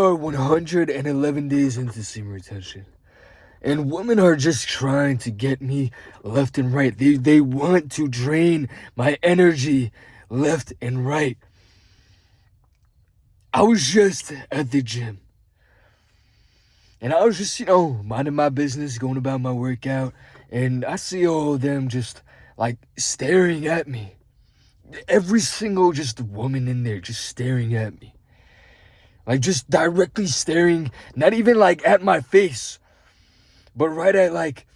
Are 111 days into semen retention. And women are just trying to get me left and right. They want to drain my energy left and right. I was just at the gym. And I was just, minding my business, going about my workout. And I see all of them just like staring at me. Every single just woman in there just staring at me. Like just directly staring, not even like at my face, but right at like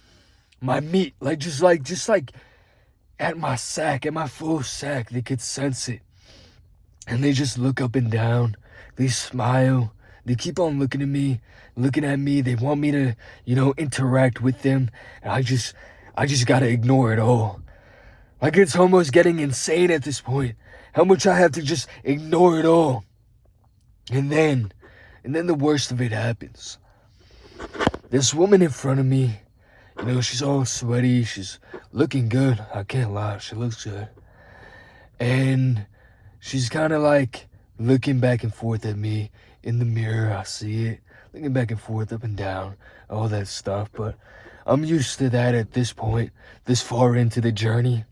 my meat. Like just like at my sack, at my full sack. They could sense it. And they just look up and down. They smile. They keep on looking at me. They want me to, interact with them. And I just gotta ignore it all. Like it's almost getting insane at this point. How much I have to just ignore it all. And then the worst of it happens. This woman in front of me, she's all sweaty. She's looking good. I can't lie. She looks good. And she's kind of like looking back and forth at me in the mirror. I see it. Looking back and forth, up and down, all that stuff. But I'm used to that at this point, this far into the journey.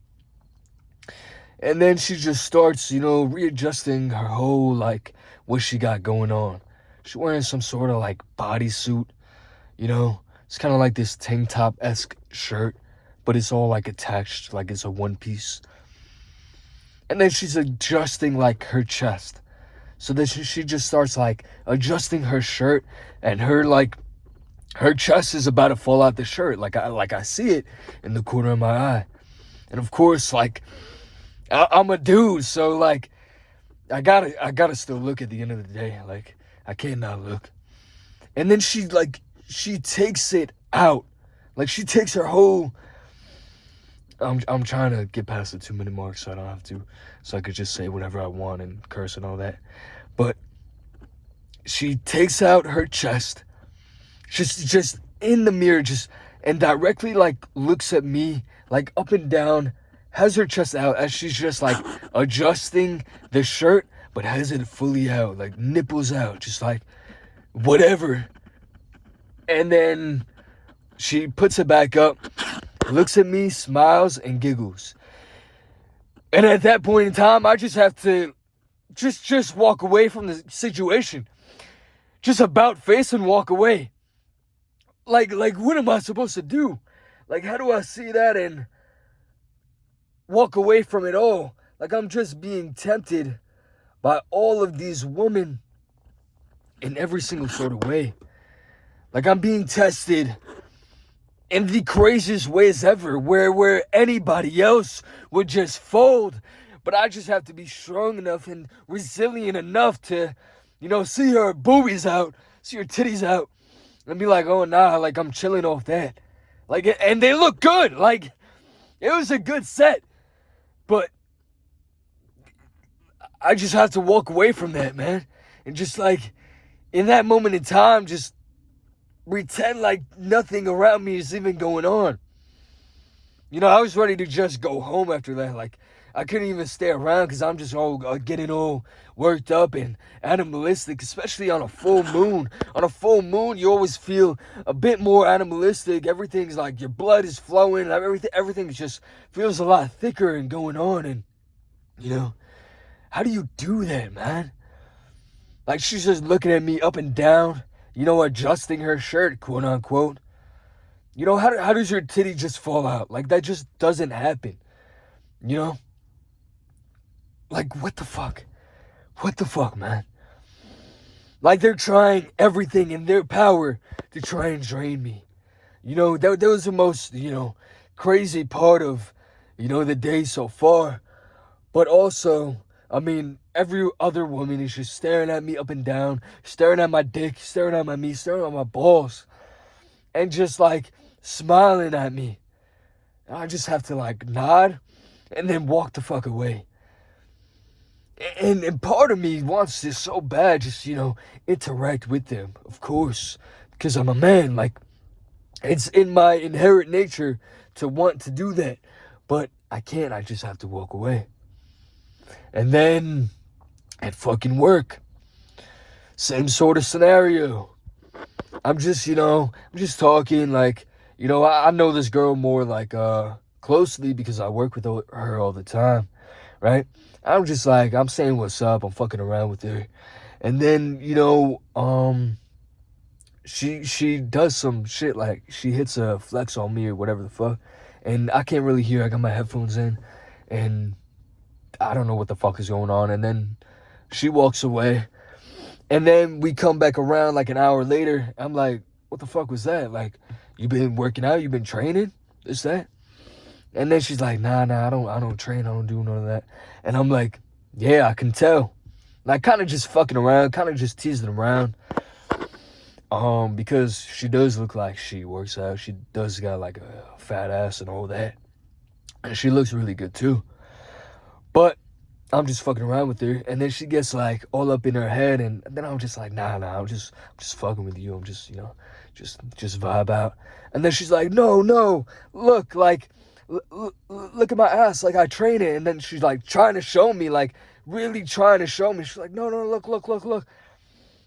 And then she just starts, readjusting her whole, like, what she got going on. She's wearing some sort of, like, bodysuit, It's kind of like this tank top-esque shirt, but it's all, like, attached, like it's a one piece. And then she's adjusting, like, her chest. So then she just starts, like, adjusting her shirt, and her chest is about to fall out the shirt. Like I see it in the corner of my eye. And, of course, like, I'm a dude, so, like, I gotta still look at the end of the day. Like, I can't not look. And then she takes it out. Like, she takes her whole... I'm trying to get past the 2-minute mark so I don't have to, so I could just say whatever I want and curse and all that. But she takes out her chest, just in the mirror, and directly, like, looks at me, like, up and down, has her chest out as she's just, like, adjusting the shirt, but has it fully out, like, nipples out, just like, whatever. And then she puts it back up, looks at me, smiles, and giggles. And at that point in time, I just have to just walk away from the situation. Just about face and walk away. Like, what am I supposed to do? Like, how do I see that and walk away from it all? Like, I'm just being tempted by all of these women in every single sort of way. Like, I'm being tested in the craziest ways ever, where anybody else would just fold. But I just have to be strong enough and resilient enough to, see her boobies out, see her titties out, and be like, oh, nah, like, I'm chilling off that. Like, and they look good. Like, it was a good set. But I just have to walk away from that, man. And just, like, in that moment in time, just pretend like nothing around me is even going on. I was ready to just go home after that. Like, I couldn't even stay around because I'm just all getting all worked up and animalistic, especially on a full moon. On a full moon, you always feel a bit more animalistic. Everything's like your blood is flowing. Everything just feels a lot thicker and going on. And, how do you do that, man? Like, she's just looking at me up and down, adjusting her shirt, quote unquote. How does your titty just fall out? Like, that just doesn't happen. Like, what the fuck? What the fuck, man? Like, they're trying everything in their power to try and drain me. That was the most, crazy part of, the day so far. But also, I mean, every other woman is just staring at me up and down, staring at my dick, staring at my meat, staring at my balls, and just, like, smiling at me. And I just have to, like, nod and then walk the fuck away. And part of me wants to so bad just, interact with them, of course, because I'm a man. Like, it's in my inherent nature to want to do that. But I can't. I just have to walk away. And then at fucking work, Same sort of scenario. I'm just, I'm just talking like, I know this girl more like closely because I work with her all the time, right? I'm just like, I'm saying what's up, I'm fucking around with her. And then, she does some shit like she hits a flex on me or whatever the fuck. And I can't really hear. I got my headphones in and I don't know what the fuck is going on. And then she walks away. And then we come back around like an hour later. I'm like, what the fuck was that? Like, you been working out? You been training? This, that? And then she's like, nah, I don't train. I don't do none of that. And I'm like, yeah, I can tell. Like, kind of just fucking around, kind of just teasing around. Because she does look like she works out. She does got like a fat ass and all that. And she looks really good too. But I'm just fucking around with her, and then she gets like all up in her head, and then I'm just like, nah, I'm just fucking with you. I'm just, just vibe out. And then she's like, no, look, like, look at my ass, like I train it. And then she's like trying to show me, like really trying to show me. She's like, no, look.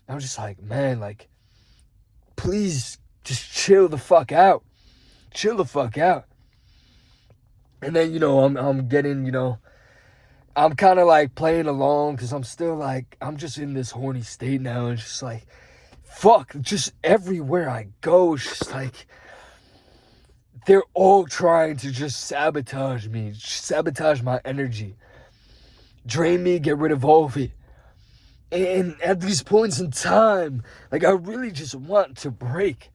I'm just like, man, like, please, just chill the fuck out. And then I'm getting I'm kind of like playing along because I'm still like, I'm just in this horny state now. And just like, fuck, just everywhere I go, it's just like, they're all trying to just sabotage me, sabotage my energy, drain me, get rid of all of it. And at these points in time, like, I really just want to break.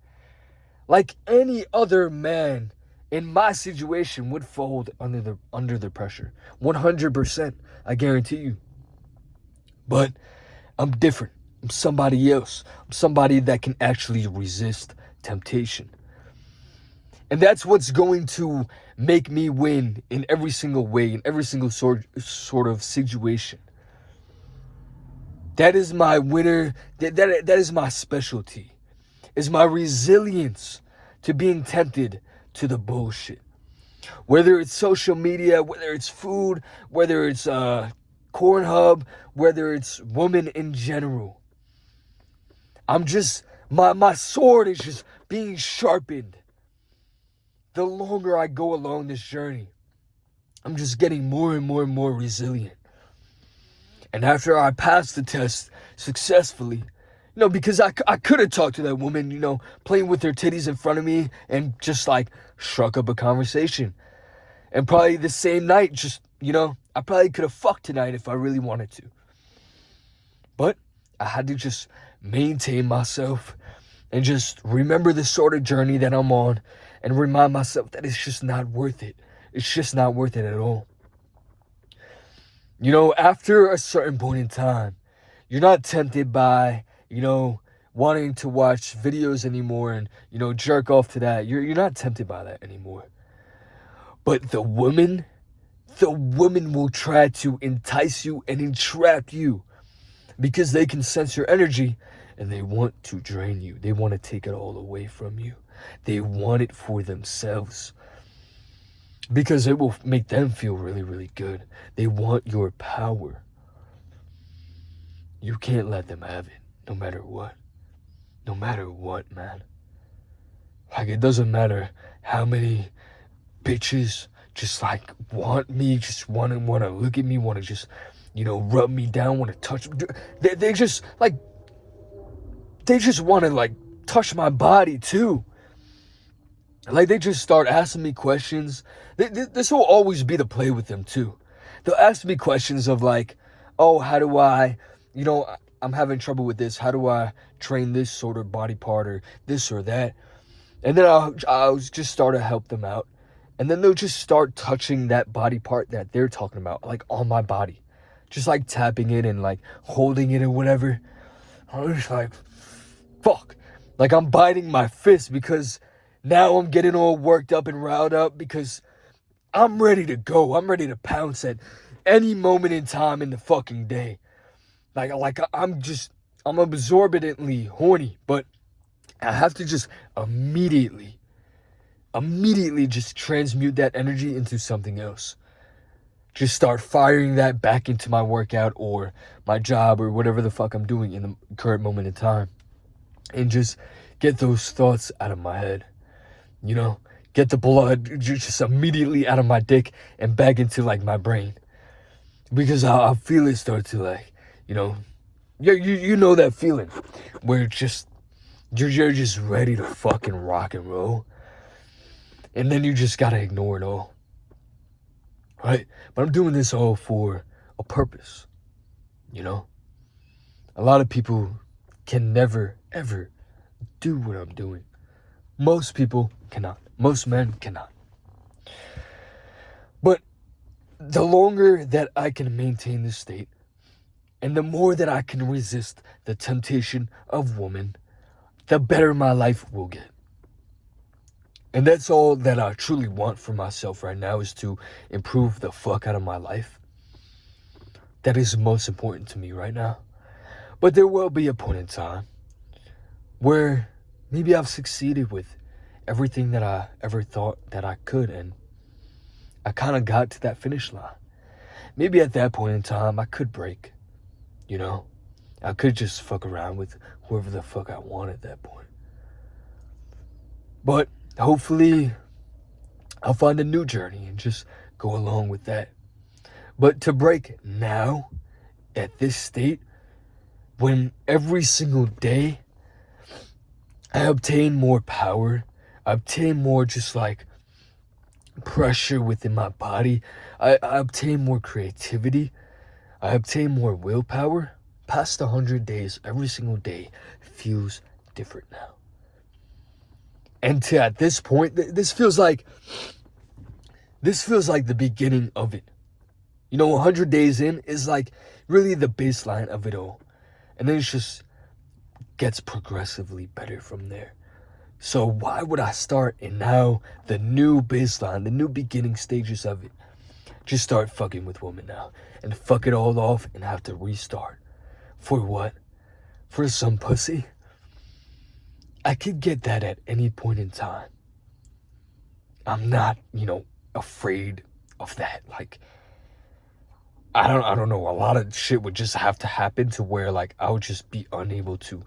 Like any other man in my situation would fold under the pressure. 100%, I guarantee you. But I'm different. I'm somebody else. I'm somebody that can actually resist temptation. And that's what's going to make me win in every single way, in every single sort of situation. That is my winner. That is my specialty. Is my resilience to being tempted to the bullshit. Whether it's social media, whether it's food, whether it's Cornhub, whether it's women in general. I'm just, my sword is just being sharpened. The longer I go along this journey, I'm just getting more and more resilient. And after I passed the test successfully, because I could have talked to that woman, playing with her titties in front of me and just like struck up a conversation. And probably the same night, just, I probably could have fucked tonight if I really wanted to. But I had to just maintain myself and just remember the sort of journey that I'm on and remind myself that it's just not worth it. It's just not worth it at all. After a certain point in time, you're not tempted by, wanting to watch videos anymore and, jerk off to that. You're not tempted by that anymore. But the woman will try to entice you and entrap you because they can sense your energy and they want to drain you. They want to take it all away from you. They want it for themselves because it will make them feel really, really good. They want your power. You can't let them have it, no matter what. No matter what, man. Like, it doesn't matter how many bitches just like want me, just want to look at me, want to just, rub me down, want to touch me. They just like, they just want to like touch my body too. Like, they just start asking me questions. This will always be the play with them too. They'll ask me questions of like, oh, how do I, I'm having trouble with this. How do I train this sort of body part or this or that? And then I'll just start to help them out. And then they'll just start touching that body part that they're talking about, like on my body. Just like tapping it and like holding it or whatever. I'm just like, fuck. Like, I'm biting my fist because now I'm getting all worked up and riled up because I'm ready to go. I'm ready to pounce at any moment in time in the fucking day. Like I'm absorbently horny, but I have to just immediately just transmute that energy into something else. just start firing that back into my workout or my job or whatever the fuck I'm doing in the current moment in time. And just get those thoughts out of my head. You know, get the blood just immediately out of my dick and back into like my brain. Because I'll feel it start to like, you know, you know that feeling where it's just, you're just ready to fucking rock and roll. And then you just gotta ignore it all. Right? But I'm doing this all for a purpose. You know? A lot of people can never, ever do what I'm doing. Most people cannot. Most men cannot. But the longer that I can maintain this state, and the more that I can resist the temptation of woman, the better my life will get. And that's all that I truly want for myself right now, is to improve the fuck out of my life. That is most important to me right now. But there will be a point in time where maybe I've succeeded with everything that I ever thought that I could, and I kind of got to that finish line. Maybe at that point in time I could break, you know? I could just fuck around with whoever the fuck I want at that point. But hopefully I'll find a new journey and just go along with that. But to break now, at this state, when every single day I obtain more power, I obtain more just like pressure within my body, I obtain more creativity, I obtain more willpower, past 100 days, every single day feels different now. And at this point, this feels like the beginning of it. You know, 100 days in is like really the baseline of it all. And then it just gets progressively better from there. So why would I start in now the new baseline, the new beginning stages of it? Just start fucking with women now and fuck it all off and have to restart. For what? For some pussy? I could get that at any point in time. I'm not, afraid of that. Like, I don't know. A lot of shit would just have to happen to where like I would just be unable to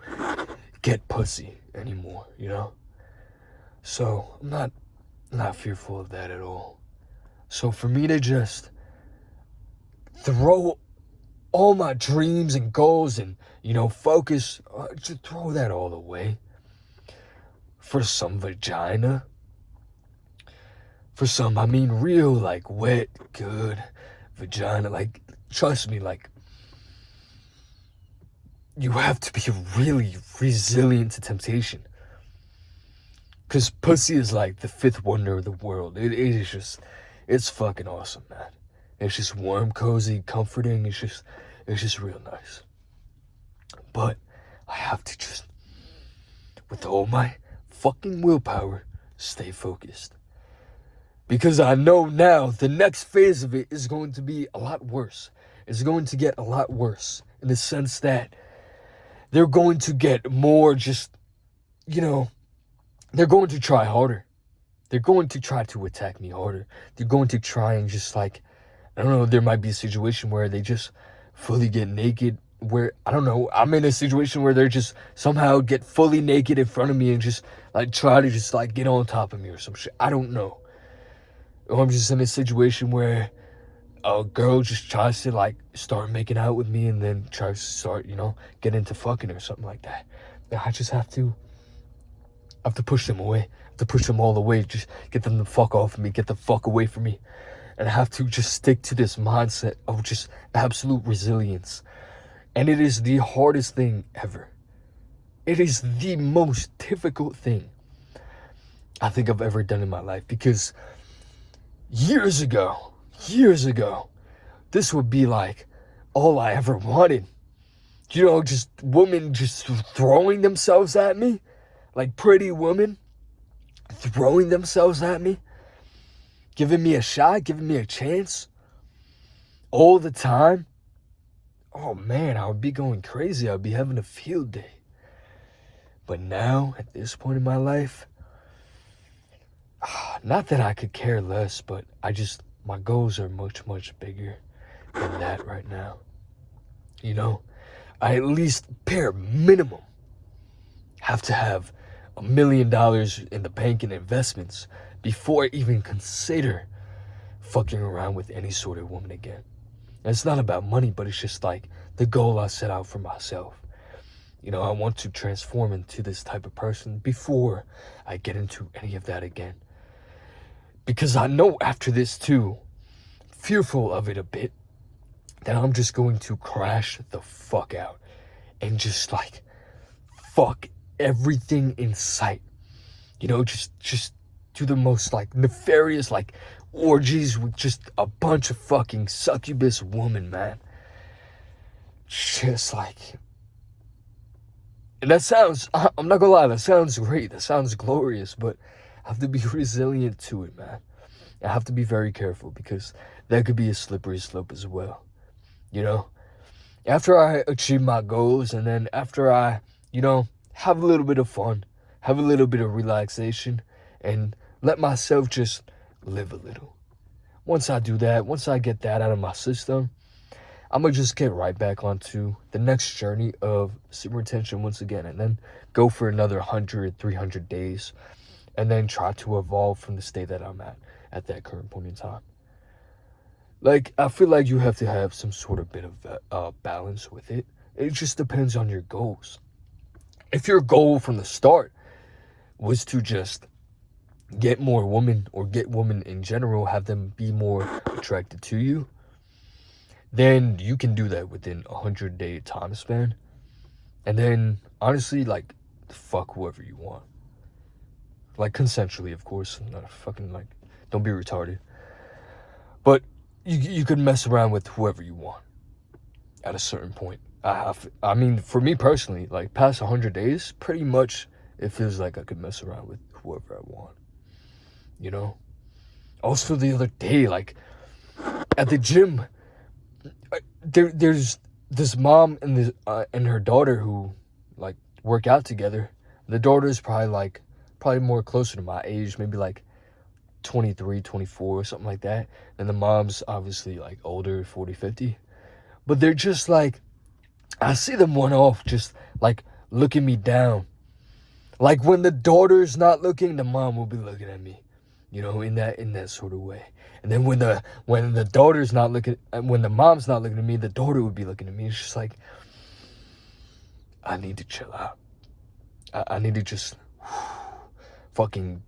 get pussy anymore, you know? So I'm not fearful of that at all. So for me to just throw all my dreams and goals and, focus, just throw that all away for some vagina. For some, real, like, wet, good vagina. Like, trust me, like, you have to be really resilient to temptation. Because pussy is like the fifth wonder of the world. It is just, it's fucking awesome, man. It's just warm, cozy, comforting. It's just real nice. But I have to just, with all my fucking willpower, stay focused. Because I know now the next phase of it is going to be a lot worse. It's going to get a lot worse in the sense that they're going to get more just, they're going to try harder. They're going to try to attack me harder. They're going to try and just like, I don't know, there might be a situation where they just fully get naked, where, I don't know, I'm in a situation where they're just somehow get fully naked in front of me and just like try to just like get on top of me or some shit. I don't know. Or I'm just in a situation where a girl just tries to like start making out with me and then tries to start, get into fucking or something like that. And I just have to push them away. I have to push them all away. Just get them the fuck off of me. Get the fuck away from me. And I have to just stick to this mindset of just absolute resilience. And it is the hardest thing ever. It is the most difficult thing I think I've ever done in my life. Because years ago, this would be like all I ever wanted. Just women just throwing themselves at me. Like pretty women throwing themselves at me. Giving me a shot, giving me a chance. All the time. Oh man, I would be going crazy. I would be having a field day. But now, at this point in my life, not that I could care less, but I just my goals are much, much bigger than that right now. You know, I at least bare minimum have to have $1 million in the bank in investments before I even consider fucking around with any sort of woman again. And it's not about money, but it's just like the goal I set out for myself. You know, I want to transform into this type of person before I get into any of that again. Because I know after this too, fearful of it a bit, that I'm just going to crash the fuck out and just like fuck everything in sight. You know, just do the most like nefarious like orgies with just a bunch of fucking succubus women, man. Just like, and that sounds, I'm not gonna lie, that sounds great, that sounds glorious, but I have to be resilient to it, man. I have to be very careful because that could be a slippery slope as well. You know, after I achieve my goals and then after I, you know, have a little bit of fun, have a little bit of relaxation, and let myself just live a little. Once I do that, once I get that out of my system, I'm gonna just get right back onto the next journey of semen retention once again, and then go for another 100, 300 days, and then try to evolve from the state that I'm at that current point in time. Like, I feel like you have to have some sort of bit of balance with it. It just depends on your goals. If your goal from the start was to just get more women or get women in general, have them be more attracted to you, then you can do that within 100-day time span. And then, honestly, like, fuck whoever you want. Like, consensually, of course. Not fucking, like, don't be retarded. But you could mess around with whoever you want at a certain point. I mean, for me personally, like, past 100 days, pretty much it feels like I could mess around with whoever I want. You know? Also, the other day, like, at the gym, there's this mom and her daughter who like work out together. The daughter's probably more closer to my age, maybe like 23, 24 or something like that. And the mom's obviously like older, 40, 50. But they're just like, I see them one off just like looking me down. Like when the daughter's not looking, the mom will be looking at me. You know, in that sort of way. And then when the daughter's not looking, when the mom's not looking at me, the daughter would be looking at me. It's just like, I need to chill out. I need to just fucking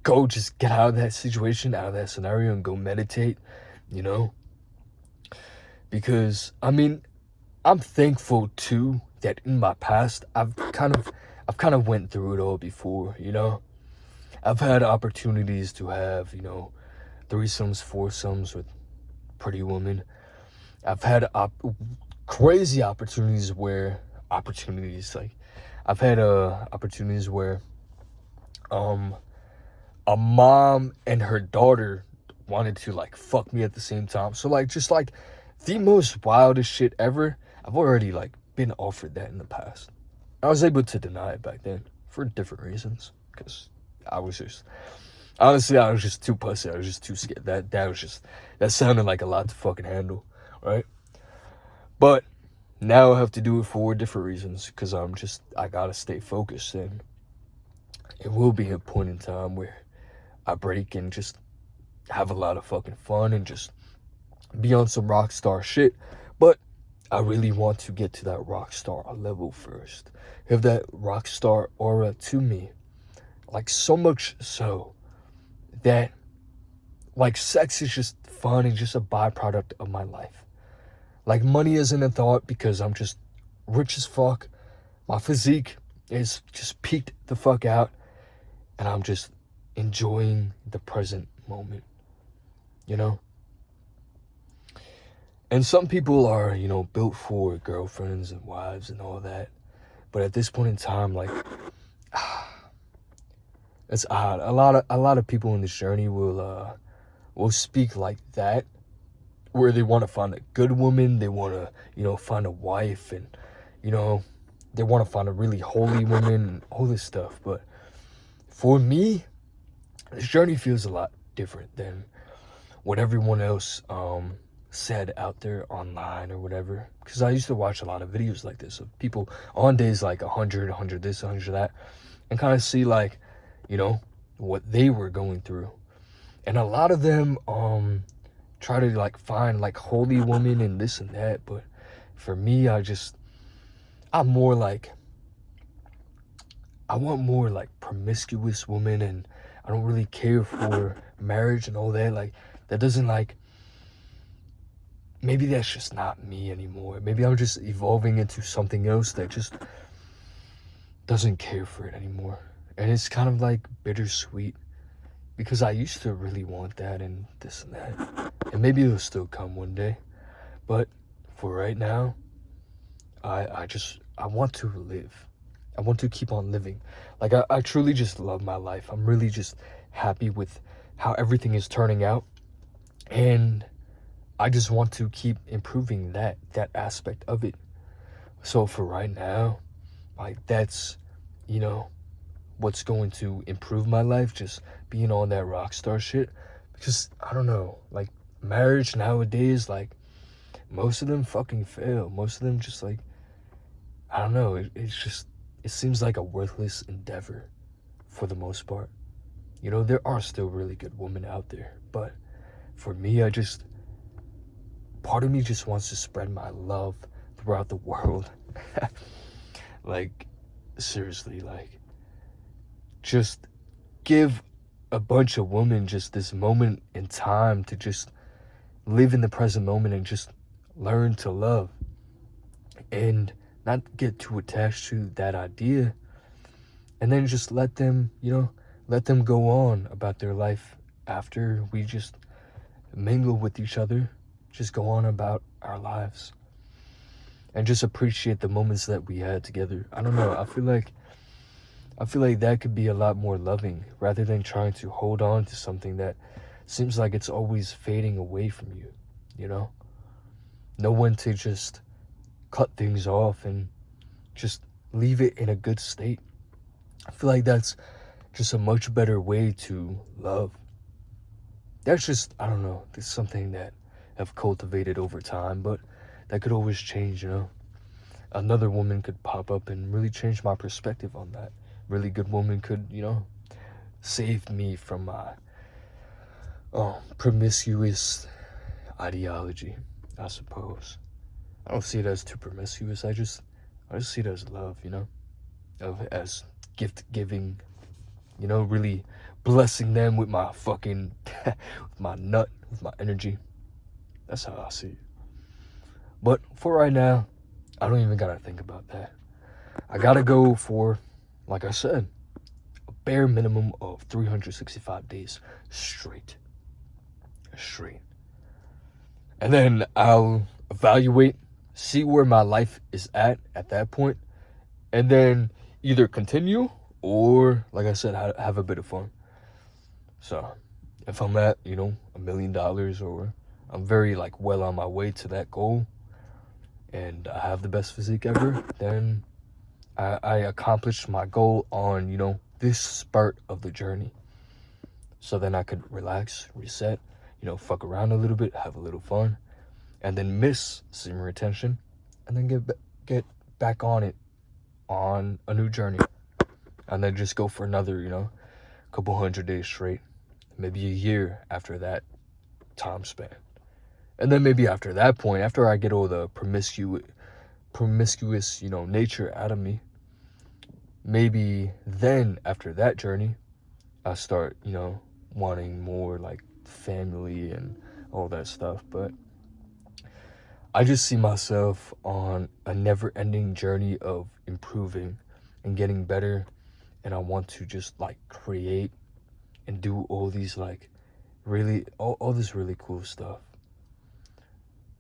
go, just get out of that situation, out of that scenario, and go meditate. You know, because I mean, I'm thankful too that in my past I've kind of went through it all before. You know. I've had opportunities to have, you know, threesomes, foursomes with pretty women. I've had crazy opportunities where I've had opportunities where a mom and her daughter wanted to like fuck me at the same time. So like just like the most wildest shit ever. I've already like been offered that in the past. I was able to deny it back then for different reasons because I was just too pussy. I was just too scared. That sounded like a lot to fucking handle, right? But now I have to do it for different reasons because I gotta stay focused, and it will be a point in time where I break and just have a lot of fucking fun and just be on some rock star shit. But I really want to get to that rock star level first. Have that rock star aura to me. Like, so much so that, like, sex is just fun and just a byproduct of my life. Like, money isn't a thought because I'm just rich as fuck. My physique is just peaked the fuck out. And I'm just enjoying the present moment, you know? And some people are, you know, built for girlfriends and wives and all that. But at this point in time, like, it's odd. A lot of people in this journey will speak like that, where they want to find a good woman, they want to, you know, find a wife, and, you know, they want to find a really holy woman and all this stuff. But for me, this journey feels a lot different than what everyone else said out there online or whatever. Because I used to watch a lot of videos like this of people on days like 100 this, 100 that, and kind of see like, you know, what they were going through. And a lot of them try to like find like holy woman and this and that, but for me, I'm more like, I want more like promiscuous woman, and I don't really care for marriage and all that. Like, that doesn't like, maybe that's just not me anymore. Maybe I'm just evolving into something else that just doesn't care for it anymore. And it's kind of like bittersweet because I used to really want that and this and that. And maybe it'll still come one day. But for right now, I want to live. I want to keep on living. Like, I truly just love my life. I'm really just happy with how everything is turning out. And I just want to keep improving that aspect of it. So for right now, like, that's, you know, what's going to improve my life, just being on that rock star shit. Because I don't know, like, marriage nowadays, like, most of them fucking fail. Most of them just like, I don't know, it seems like a worthless endeavor for the most part. You know, there are still really good women out there, but for me, part of me just wants to spread my love throughout the world. Like, seriously, like, just give a bunch of women just this moment in time to just live in the present moment and just learn to love and not get too attached to that idea, and then just let them, you know, let them go on about their life after we just mingle with each other, just go on about our lives and just appreciate the moments that we had together. I don't know, I feel like that could be a lot more loving rather than trying to hold on to something that seems like it's always fading away from you, you know? Know when to just cut things off and just leave it in a good state. I feel like that's just a much better way to love. That's just, I don't know, it's something that I've cultivated over time, but that could always change, you know? Another woman could pop up and really change my perspective on that. Really good woman could, you know, save me from my promiscuous ideology, I suppose. I don't see it as too promiscuous. I just see it as love, you know, as gift giving, you know, really blessing them with my fucking, with my nut, with my energy. That's how I see it. But for right now, I don't even gotta think about that. I gotta go for, like I said, a bare minimum of 365 days straight. Straight. And then I'll evaluate, see where my life is at that point, and then either continue or, like I said, have a bit of fun. So if I'm at, you know, $1 million, or I'm very like well on my way to that goal, and I have the best physique ever, then I accomplished my goal on, you know, this spurt of the journey. So then I could relax, reset, you know, fuck around a little bit, have a little fun, and then miss semen retention, and then get back on it on a new journey, and then just go for another, you know, couple 100 days straight, maybe a year after that time span. And then maybe after that point, after I get all the promiscuous, you know, nature out of me, maybe then after that journey, I start, you know, wanting more like family and all that stuff. But I just see myself on a never-ending journey of improving and getting better, and I want to just like create and do all these like really all this really cool stuff.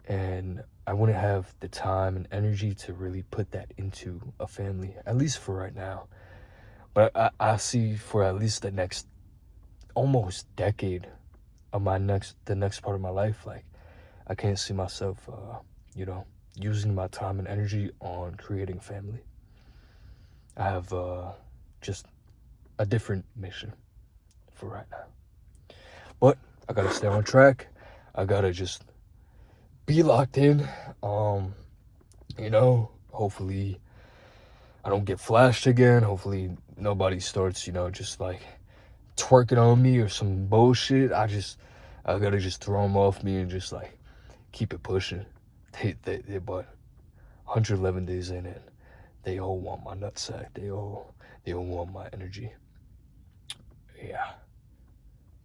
And I wouldn't have the time and energy to really put that into a family, at least for right now. But I see for at least the next almost decade of the next part of my life, like, I can't see myself, you know, using my time and energy on creating family. I have just a different mission for right now. But I gotta stay on track. I gotta just be locked in. You know, hopefully I don't get flashed again. Hopefully nobody starts, you know, just like twerking on me or some bullshit. I gotta just throw them off me and just like keep it pushing. But 111 days in it, they all want my nutsack. They all want my energy. Yeah,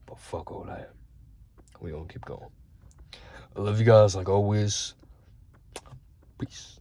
but fuck all that. We gonna keep going. I love you guys like always. Peace.